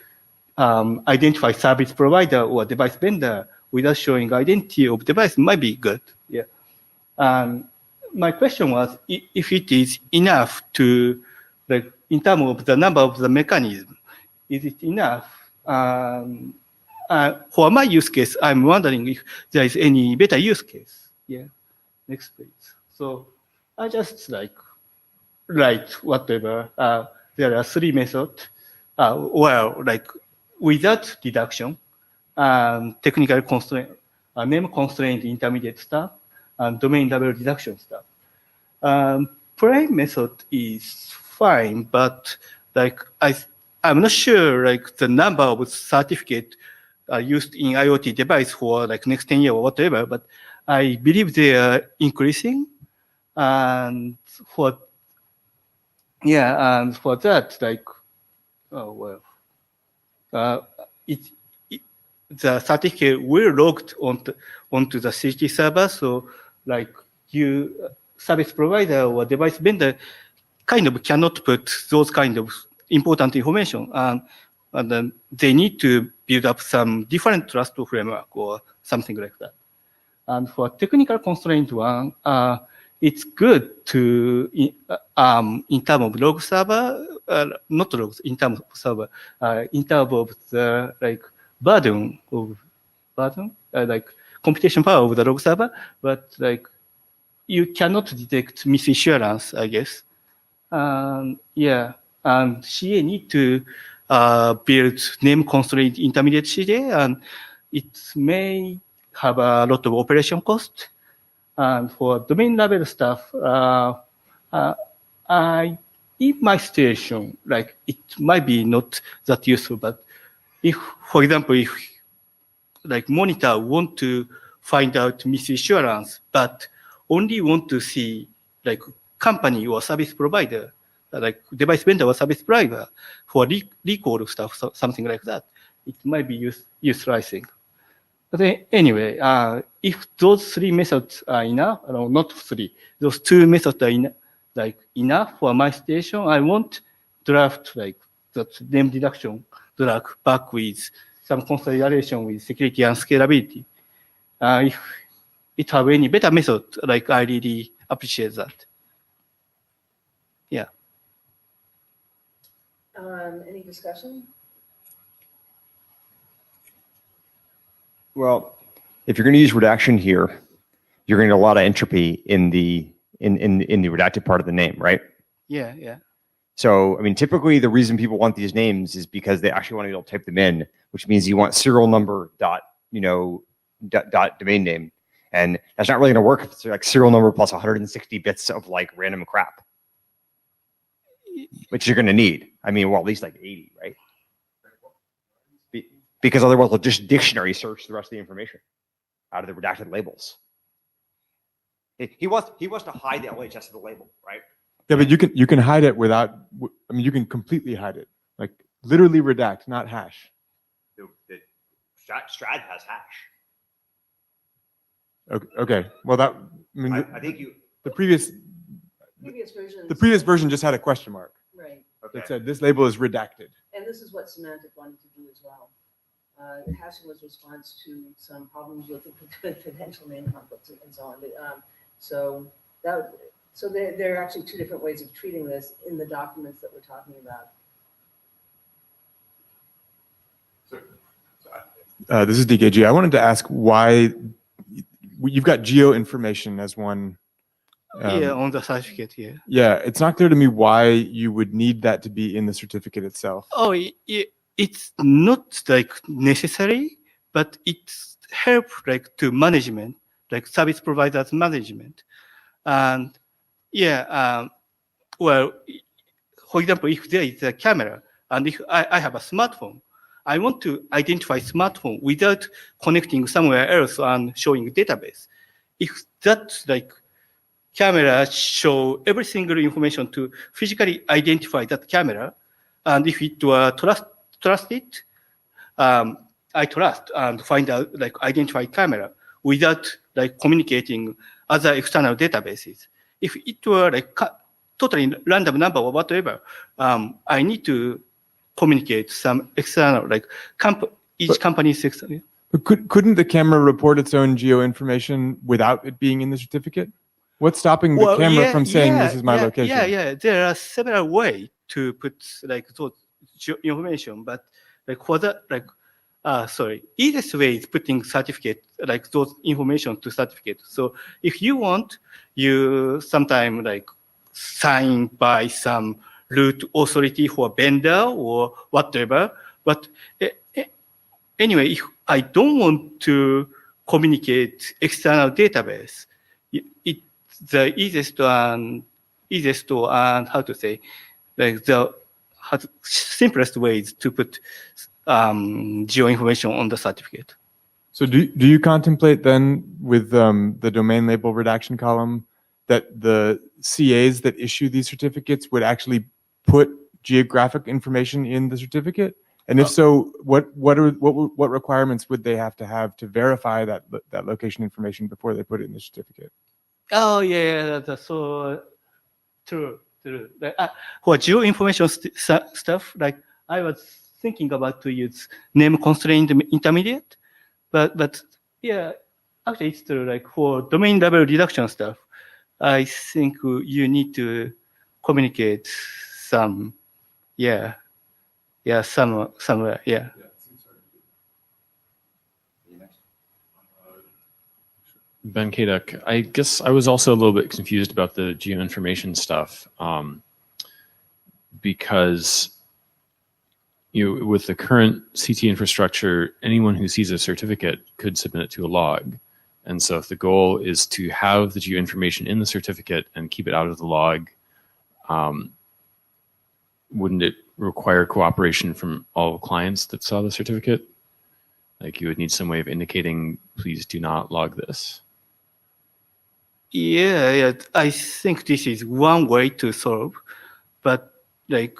identify service provider or device vendor without showing identity of device might be good. Yeah. My question was if it is enough to, like, in terms of the number of the mechanism, is it enough? For my use case, I'm wondering if there is any better use case. Yeah. Next please. So I just like write whatever. There are three methods. Well, like without deduction, technical constraint, name constraint intermediate stuff, and domain level reduction stuff. Prime method is fine, but like I'm not sure like the number of certificate used in IoT device for like next 10 years or whatever, but I believe they are increasing. And for that, like, oh well, the certificate will logged onto the CT server, so like service provider or device vendor kind of cannot put those kind of important information, and then they need to build up some different trust framework or something like that. And for technical constraint one, it's good to, in terms of log server, not logs, in terms of server, in terms of the like burden, like computation power of the log server, but like you cannot detect misassurance, I guess. Yeah, and CA need to build name constraint intermediate CA, and it may have a lot of operation cost. And for domain level stuff, in my station, like it might be not that useful, but if, for example, if like monitor want to find out misassurance, but only want to see like company or service provider, like device vendor or service provider for recall stuff, so something like that, it might be useful, I think. But anyway, if those three methods are enough, no, not three, those two methods are enough for my station, I won't draft like that name deduction drag back with some consideration with security and scalability. If it have any better method, like I really appreciate that. Yeah. Any discussion? Well, if you're going to use redaction here, you're going to get a lot of entropy in the redacted part of the name, right? Yeah, yeah. So, I mean, typically the reason people want these names is because they actually want to be able to type them in, which means you want serial number dot domain name, and that's not really going to work if it's like serial number plus 160 bits of like random crap, which you're going to need. I mean, well, at least like 80, right? Because otherwise they'll just dictionary search the rest of the information out of the redacted labels. He wants to hide the LHS of the label, right? Yeah, but you can hide it without. I mean, you can completely hide it, like literally redact, not hash. The Strad has hash. Okay. Well, that I mean, I think the previous version just had a question mark. Right, Okay. It said this label is redacted. and this is what Semantic wanted to do as well. Hashing was response to some problems with the credential name conflicts and so on. But, so there are actually two different ways of treating this in the documents that we're talking about. This is DKG. I wanted to ask why you've got geo information as one. Yeah, on the certificate here. Yeah, it's not clear to me why you would need that to be in the certificate itself. Oh, it's not like necessary, but it's help like to management, like service providers management. And well, for example, if there is a camera and if I have a smartphone, I want to identify smartphone without connecting somewhere else and showing database. If that like camera show every single information to physically identify that camera, and if it were trusted, I trust and find out like identify camera without like communicating other external databases. If it were like totally random number or whatever, I need to communicate some external like each company's external. But couldn't the camera report its own geo information without it being in the certificate? What's stopping the camera from saying this is my location? Yeah. There are several ways to put like those information, but like for that, like, easiest way is putting certificate, like those information to certificate. So if you want, you sometime like sign by some root authority for vendor or whatever. But anyway, if I don't want to communicate external database, the easiest and how to say, like the simplest way is to put geo information on the certificate. So do you contemplate then with the domain label redaction column that the CAs that issue these certificates would actually put geographic information in the certificate? And if so, what requirements would they have to verify that location information before they put it in the certificate? Oh yeah, that's so true. Like, for geo information stuff, like I was thinking about to use name constraint intermediate, but yeah, actually it's true. Like for domain level reduction stuff, I think you need to communicate some, somewhere, yeah. Ben Kaduk, I guess I was also a little bit confused about the geoinformation stuff because with the current CT infrastructure, anyone who sees a certificate could submit it to a log. And so if the goal is to have the geoinformation in the certificate and keep it out of the log, wouldn't it require cooperation from all clients that saw the certificate? Like you would need some way of indicating, please do not log this. Yeah, I think this is one way to solve, but like,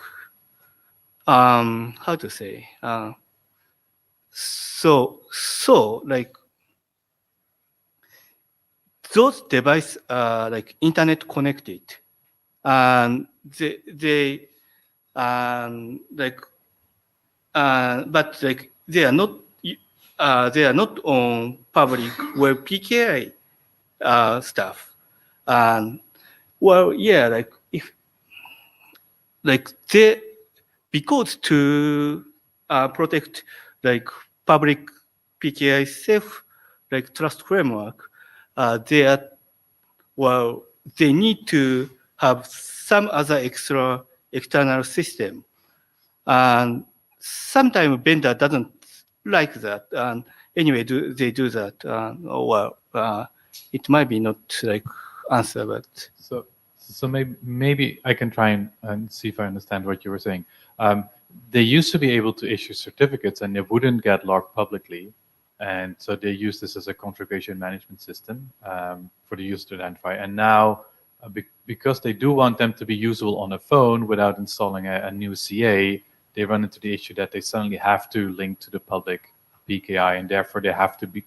how to say, so like, those devices are like internet connected, and they like, but like they are not on public web PKI stuff. And well, yeah, like if like they, because to protect like public PKI safe like trust framework, they need to have some other external system, and sometimes vendor doesn't like that. And anyway, they do that. It might be not like answer, but so maybe I can try and see if I understand what you were saying. They used to be able to issue certificates and they wouldn't get logged publicly, and so they use this as a configuration management system for the user to identify. And now, because they do want them to be usable on a phone without installing a new CA, they run into the issue that they suddenly have to link to the public PKI, and therefore they have to be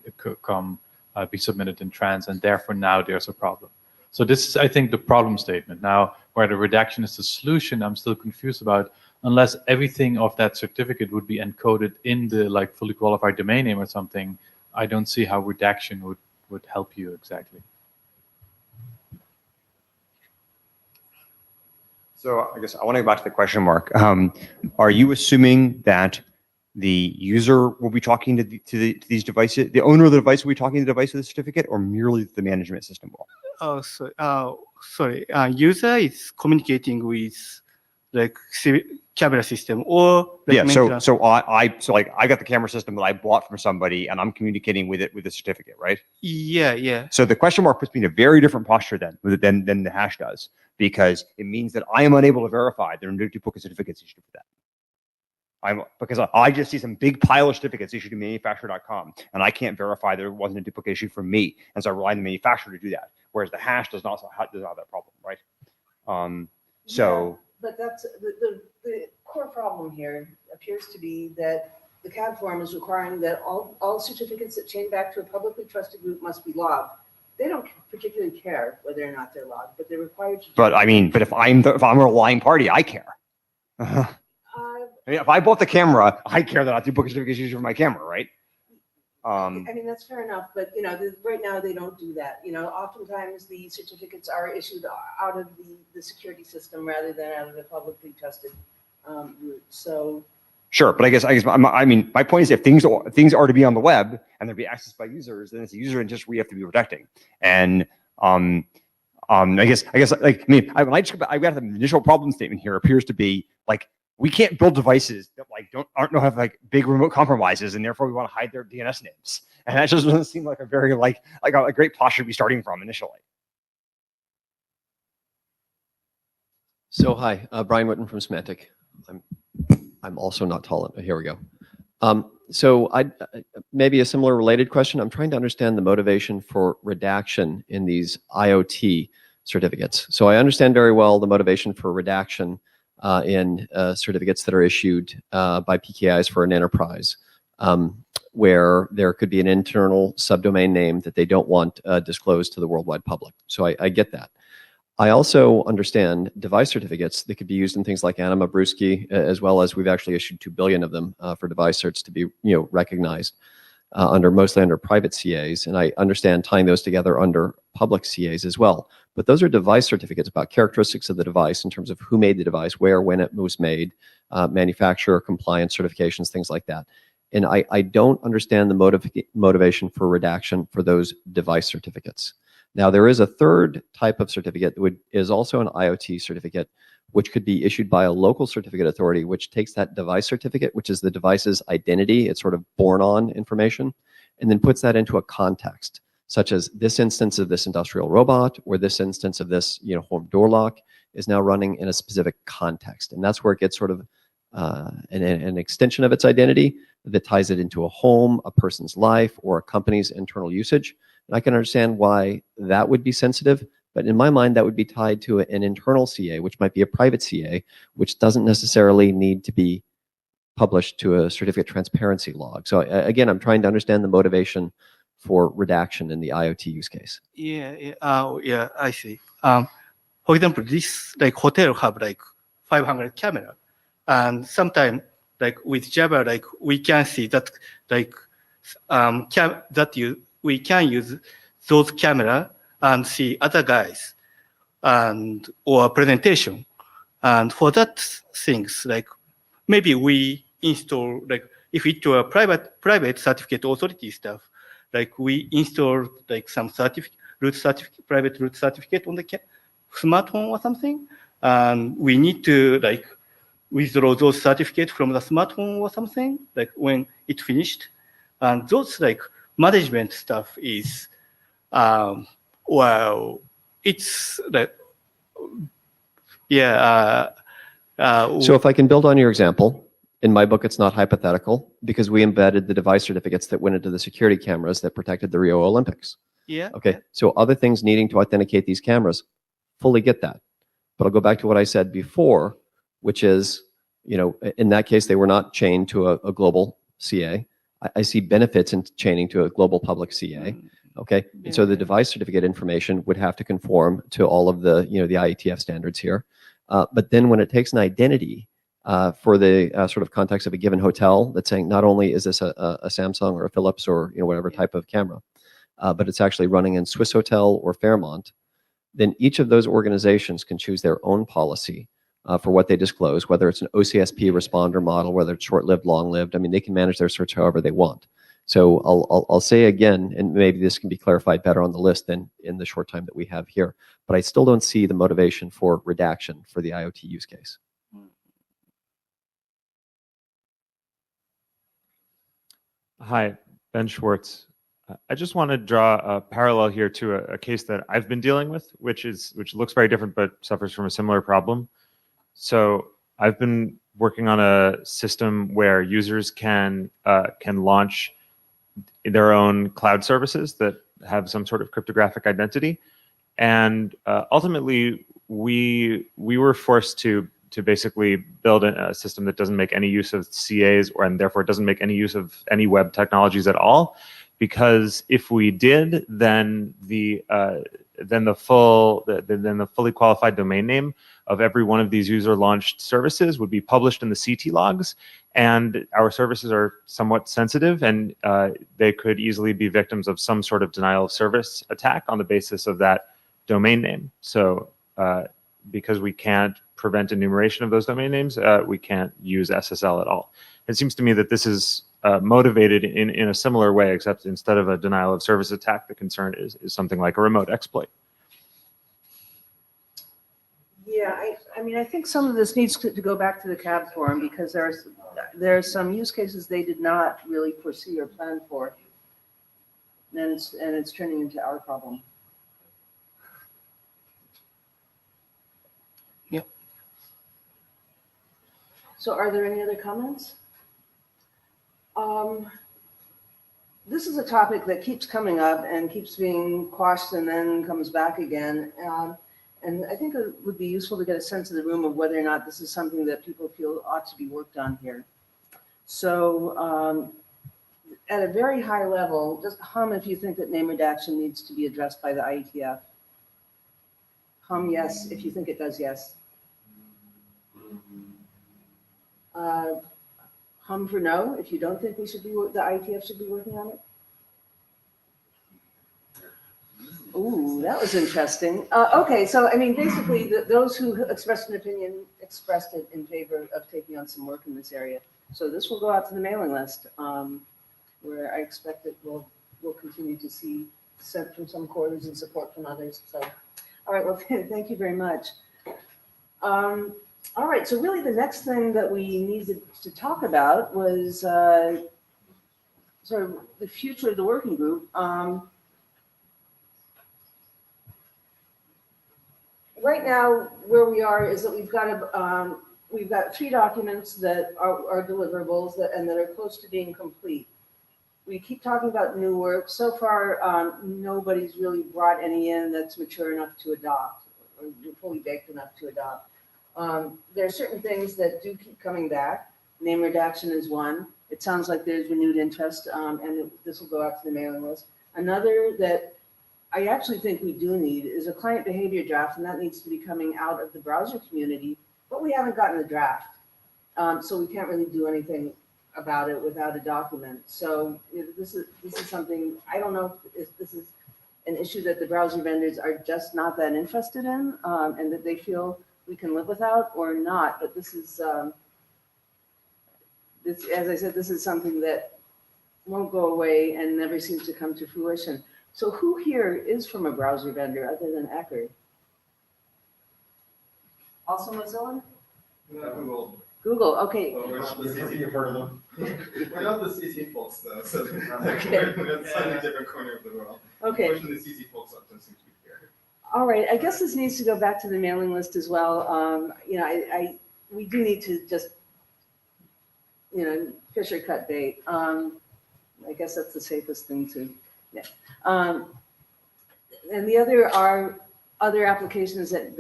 submitted in trans, and therefore now there's a problem. So this is, I think, the problem statement. Now, where the redaction is the solution, I'm still confused about, unless everything of that certificate would be encoded in the like fully qualified domain name or something, I don't see how redaction would help you exactly. So I guess I want to go back to the question mark. Are you assuming that the user will be talking to these devices, the owner of the device will be talking to the device of the certificate, or merely the management system will? sorry. User is communicating with like camera system or like Yeah, maintenance. so I got the camera system that I bought from somebody, and I'm communicating with it with a certificate, right? Yeah. So the question mark puts me in a very different posture than the hash does, because it means that I am unable to verify there are no duplicate certificates issued for that. Because I just see some big pile of certificates issued to manufacturer.com, and I can't verify there wasn't a duplicate issue from me, and so I rely on the manufacturer to do that. Whereas the hash does not have that problem, right? So. But that's the core problem here appears to be that the CAD form is requiring that all certificates that chain back to a publicly trusted group must be logged. They don't particularly care whether or not they're logged, but they're required to. But I mean, but if I'm a relying party, I care. I mean, if I bought the camera, I care that I do book certifications for my camera, right? I mean, that's fair enough, but right now they don't do that. Oftentimes the certificates are issued out of the security system rather than out of the publicly trusted route. So. Sure, but I guess I mean, my point is, if things are to be on the web and they're be accessed by users, then it's a user interest we have to be protecting. And I guess like I've got the initial problem statement here appears to be like, we can't build devices that don't have like big remote compromises, and therefore we want to hide their DNS names. And that just doesn't seem like a very like a great posture to be starting from initially. So hi, Brian Whitten from Symantec. I'm also not tall. Here we go. So maybe a similar related question. I'm trying to understand the motivation for redaction in these IoT certificates. So I understand very well the motivation for redaction in certificates that are issued by PKIs for an enterprise, where there could be an internal subdomain name that they don't want disclosed to the worldwide public. So I get that. I also understand device certificates that could be used in things like Anima Brewski, as well as we've actually issued 2 billion of them for device certs to be recognized mostly under private CAs, and I understand tying those together under public CAs as well. But those are device certificates about characteristics of the device in terms of who made the device, where, when it was made, manufacturer, compliance certifications, things like that. And I don't understand the motivation for redaction for those device certificates. Now, there is a third type of certificate that is also an IoT certificate, which could be issued by a local certificate authority, which takes that device certificate, which is the device's identity, it's sort of born on information, and then puts that into a context, such as this instance of this industrial robot or this instance of this home door lock is now running in a specific context. And that's where it gets sort of an extension of its identity that ties it into a home, a person's life, or a company's internal usage. And I can understand why that would be sensitive, but in my mind, that would be tied to an internal CA, which might be a private CA, which doesn't necessarily need to be published to a certificate transparency log. So again, I'm trying to understand the motivation for redaction in the IoT use case. Yeah, I see. For example, this hotel have 500 camera, and sometimes with Java, we can see that we can use those camera and see other guys or presentation. And for that things, maybe we install, if it were private certificate authority stuff, we install some private root certificate on the smartphone or something. And we need to withdraw those certificates from the smartphone or something, when it finished. And those management stuff is, well, it's So if I can build on your example, in my book, it's not hypothetical because we embedded the device certificates that went into the security cameras that protected the Rio Olympics. Yeah. Okay. So other things needing to authenticate these cameras, fully get that. But I'll go back to what I said before, which is, in that case, they were not chained to a global CA. I see benefits in chaining to a global public CA. Okay. And so the device certificate information would have to conform to all of the, the IETF standards here. But then when it takes an identity for the sort of context of a given hotel that's saying not only is this a Samsung or a Philips or whatever type of camera, but it's actually running in Swiss Hotel or Fairmont, then each of those organizations can choose their own policy for what they disclose, whether it's an OCSP responder model, whether it's short-lived, long-lived. I mean, they can manage their search however they want. So I'll say again, and maybe this can be clarified better on the list than in the short time that we have here, but I still don't see the motivation for redaction for the IoT use case. Hi, Ben Schwartz. I just want to draw a parallel here to a case that I've been dealing with, which looks very different but suffers from a similar problem. So I've been working on a system where users can launch their own cloud services that have some sort of cryptographic identity, and ultimately we were forced to basically build a system that doesn't make any use of CAs and therefore doesn't make any use of any web technologies at all. Because if we did, then the fully qualified domain name of every one of these user-launched services would be published in the CT logs, and our services are somewhat sensitive, and they could easily be victims of some sort of denial of service attack on the basis of that domain name. So because we can't prevent enumeration of those domain names, we can't use SSL at all. It seems to me that this is motivated in a similar way, except instead of a denial of service attack, the concern is something like a remote exploit. Yeah, I mean, I think some of this needs to go back to the CAB forum, because there are some use cases they did not really foresee or plan for, and it's turning into our problem. Yep. So are there any other comments? This is a topic that keeps coming up and keeps being quashed and then comes back again. And I think it would be useful to get a sense of the room of whether or not this is something that people feel ought to be worked on here. So at a very high level, just hum if you think that name redaction needs to be addressed by the IETF. Hum yes if you think it does, yes. Hum for no if you don't think the IETF should be working on it. Ooh, that was interesting. Okay, so I mean, basically, those who expressed an opinion expressed it in favor of taking on some work in this area. So this will go out to the mailing list, where I expect it will continue to see dissent from some quarters and support from others. So, all right, well, thank you very much. All right, so really the next thing that we needed to talk about was sort of the future of the working group. Right now, where we are is that we've got 3 documents that are deliverables and that are close to being complete. We keep talking about new work. So far, nobody's really brought any in that's mature enough to adopt or fully baked enough to adopt. There are certain things that do keep coming back. Name redaction is one. It sounds like there's renewed interest, and this will go out to the mailing list. Another that I actually think we do need is a client behavior draft, and that needs to be coming out of the browser community, but we haven't gotten the draft. So we can't really do anything about it without a document. So this is something, I don't know if this is an issue that the browser vendors are just not that interested in, and that they feel we can live without or not, but this is, as I said, this is something that won't go away and never seems to come to fruition. So who here is from a browser vendor other than Eckerd? Also Mozilla? Google. Google, okay. Well, we're not the CC. We're not the CC folks though, so Okay. we're in a slightly different corner of the world. Okay. Unfortunately, the CC folks often seem to be here. All right, I guess this needs to go back to the mailing list as well. You know, we do need to just, you know, fish or cut bait. I guess that's the safest thing to, yeah. And the other are other applications that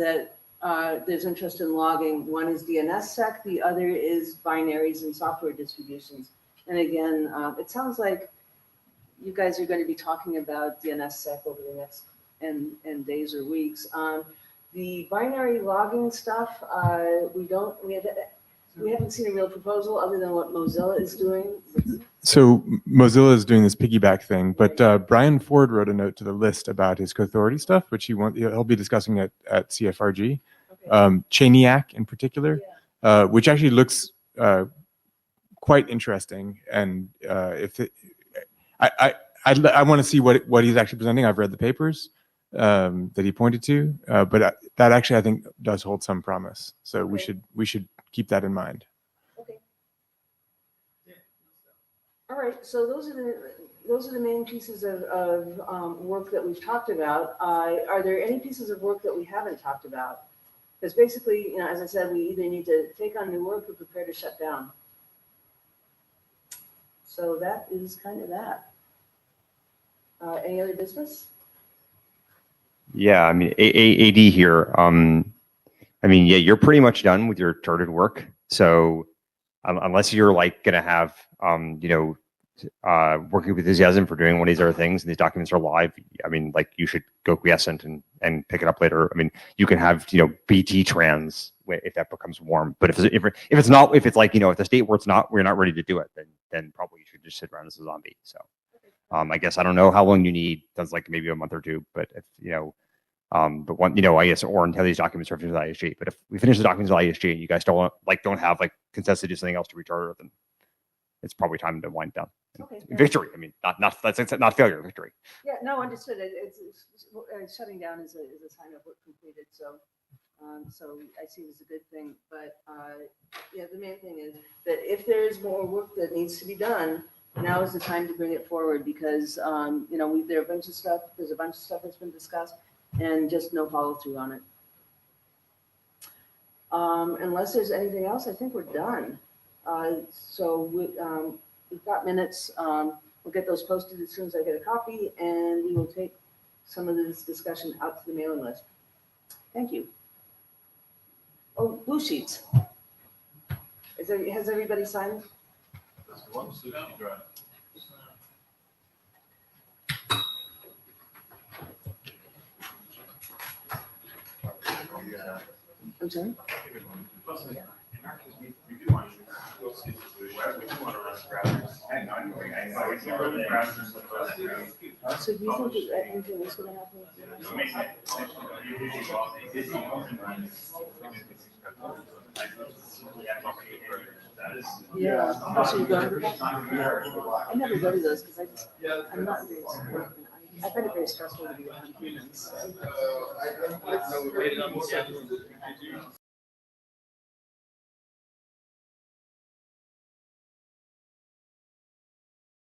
there's interest in logging. One is DNSSEC, the other is binaries and software distributions. And again, it sounds like you guys are going to be talking about DNSSEC over the next and days or weeks. The binary logging stuff, we haven't seen a real proposal other than what Mozilla is doing. So Mozilla is doing this piggyback thing, but Brian Ford wrote a note to the list about his co-authority stuff, which he'll be discussing at CFRG. Okay. Chainiac in particular, which actually looks quite interesting. And I want to see what he's actually presenting. I've read the papers that he pointed to, but that actually I think does hold some promise. So Okay. we should keep that in mind. Okay. All right, so those are the main pieces of work that we've talked about. Are there any pieces of work that we haven't talked about? Because basically, as I said, we either need to take on new work or prepare to shut down. So that is kind of that. Any other business? Yeah, I mean, AD here. I mean, yeah, you're pretty much done with your chartered work. So unless you're like going to have, working with enthusiasm for doing one of these other things, and these documents are live, I mean, like you should go quiescent and pick it up later. I mean, you can have, BT trans if that becomes warm. But if it's not, if it's like, if the state where we're not ready to do it, then probably you should just sit around as a zombie. So I guess I don't know how long you need. That's like maybe a month or two, but if, but one, I guess, or until these documents are finished with ISG. But if we finish the documents with ISG and you guys don't have like consensus to do something else to recharter, then it's probably time to wind down. Okay. Victory. I mean, that's not failure. Victory. Yeah, no, understood. It's shutting down is a sign of work completed. So I see it as a good thing. But yeah, the main thing is that if there is more work that needs to be done, now is the time to bring it forward because there are a bunch of stuff. There's a bunch of stuff that's been discussed, and just no follow through on it. Unless there's anything else, I think we're done. So we've got minutes. We'll get those posted as soon as I get a copy, and we will take some of this discussion out to the mailing list. Thank you. Oh, blue sheets. Has everybody signed? I'm sorry? So do you think that anything is going to happen? Yeah. Oh, so you're going to I never go to those because I'm not very smart. I find it very stressful to be around humans.